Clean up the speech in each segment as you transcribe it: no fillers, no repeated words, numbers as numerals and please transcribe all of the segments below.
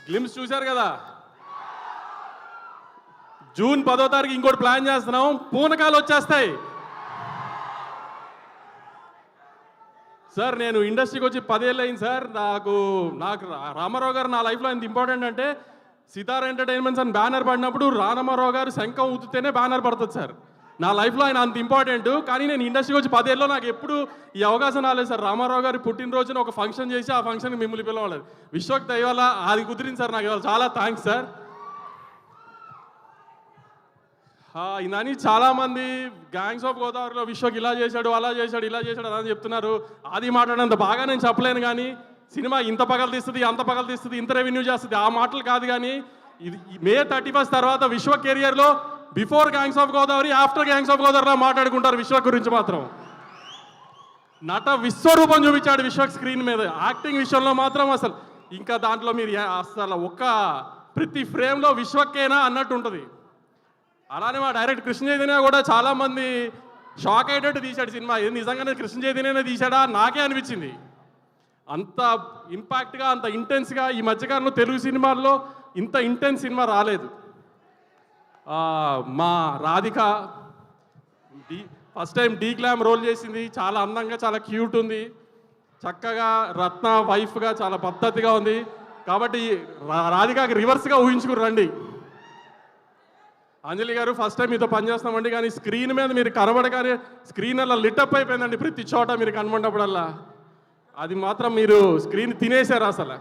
Glimpse చూశారు కదా. June 10వ తారీఖు ఇంకోటి ప్లాన్ చేస్తున్నాం, పూనకాలు వచ్చేస్తాయి. సార్ నేను ఇండస్ట్రీకి వచ్చి 10 ఏళ్ళు అయింది సార్. నాకు రామారావు గారు నా లైఫ్లో ఎంత ఇంపార్టెంట్ అంటే, సితార్ ఎంటర్టైన్మెంట్స్ అని బ్యానర్ పడినప్పుడు రామారావు గారు శంఖం ఊతితేనే బ్యానర్ పడుతుంది సార్. నా లైఫ్లో ఆయన అంత ఇంపార్టెంట్. కానీ నేను ఇండస్ట్రీకి వచ్చి 10 ఏళ్ళలో నాకు ఎప్పుడు ఈ అవకాశం రాలేదు సార్. రామారావు గారి పుట్టినరోజున ఒక ఫంక్షన్ చేసి ఆ ఫంక్షన్కి మిమ్మల్ని పిలవలేదు. విశ్వక్ దయవల్ల అది కుదిరింది సార్. నాకు ఇవాళ చాలా థ్యాంక్స్ సార్. ఇదని చాలామంది గ్యాంగ్స్ ఆఫ్ గోదావరిలో విశ్వక్ ఇలా చేశాడు, అలా చేశాడు, ఇలా చేశాడు అలా చెప్తున్నారు. అది మాట్లాడినంత బాగా నేను చెప్పలేను. కానీ సినిమా ఇంత పగలు తీస్తుంది, అంత పగలు తీస్తుంది, ఇంత రెవెన్యూ చేస్తుంది, ఆ మాటలు కాదు. కానీ ఇది May 31 తర్వాత విశ్వ కెరియర్లో before gangs of Godavari, after gangs of గోదావరిలో మాట్లాడుకుంటారు విశ్వ గురించి. మాత్రం నట విశ్వరూపం చూపించాడు విశ్వక్ స్క్రీన్ మీద. యాక్టింగ్ విషయంలో మాత్రం అసలు ఇంకా దాంట్లో మీరు అసలు ఒక్క ప్రతి ఫ్రేమ్లో విశ్వక్కేనా అన్నట్టు ఉంటుంది. అలానే మా డైరెక్ట్ కృష్ణ చైతన్య కూడా చాలామంది షాక్ అయ్యేటట్టు తీశాడు సినిమా. ఇది నిజంగానే కృష్ణ చైతన్యనే తీశాడా నాకే అనిపించింది. అంత ఇంపాక్ట్గా, అంత ఇంటెన్స్గా ఈ మధ్యకాలంలో తెలుగు సినిమాల్లో ఇంత ఇంటెన్స్ సినిమా రాలేదు. మా Radhika first time de glam role చేసింది. చాలా అందంగా, చాలా క్యూట్ ఉంది. చక్కగా రత్న వైఫ్గా చాలా పద్ధతిగా ఉంది. కాబట్టి రాధికకి రివర్స్గా ఊహించుకుని రండి. అంజలి గారు ఫస్ట్ టైం మీతో పనిచేస్తామండి. కానీ స్క్రీన్ మీద మీరు కనబడగానే స్క్రీన్ అలా లిటప్ అయిపోయిందండి. ప్రతి చోట మీరు కనబడినప్పుడల్లా అది మాత్రం మీరు స్క్రీన్ తినేశారు అసలు.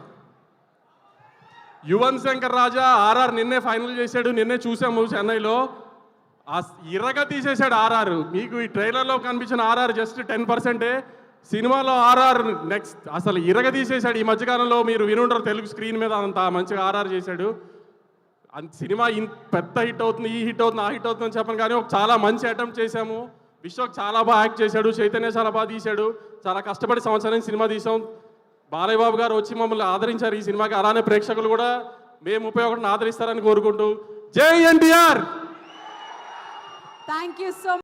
యువన్ శంకర్ రాజా ఆర్ఆర్ నిన్నే ఫైనల్ చేశాడు. నిన్నే చూసాము చెన్నైలో. ఇరగ తీసేశాడు ఆర్ఆర్. మీకు ఈ ట్రైలర్లో కనిపించిన ఆర్ఆర్ జస్ట్ 10%. సినిమాలో ఆర్ఆర్ నెక్స్ట్ అసలు ఇరగ తీసేశాడు. ఈ మధ్యకాలంలో మీరు వినుంటారు తెలుగు స్క్రీన్ మీద అంత మంచిగా ఆర్ఆర్ చేశాడు. సినిమా పెద్ద హిట్ అవుతుంది, ఈ హిట్ అవుతుంది, ఆ హిట్ అవుతుంది అని చెప్పను. కానీ ఒక చాలా మంచి అటెంప్ట్ చేశాము. విశ్వక్ చాలా బాగా యాక్ట్ చేశాడు. చైతన్య చాలా బాగా తీశాడు. చాలా కష్టపడి సంవత్సరం సినిమా తీసాం. బాలయ్య బాబు గారు వచ్చి మమ్మల్ని ఆదరించారు ఈ సినిమాకి. అలానే ప్రేక్షకులు కూడా May 31 ఆదరిస్తారని కోరుకుంటూ జై ఎన్టీఆర్. Thank you so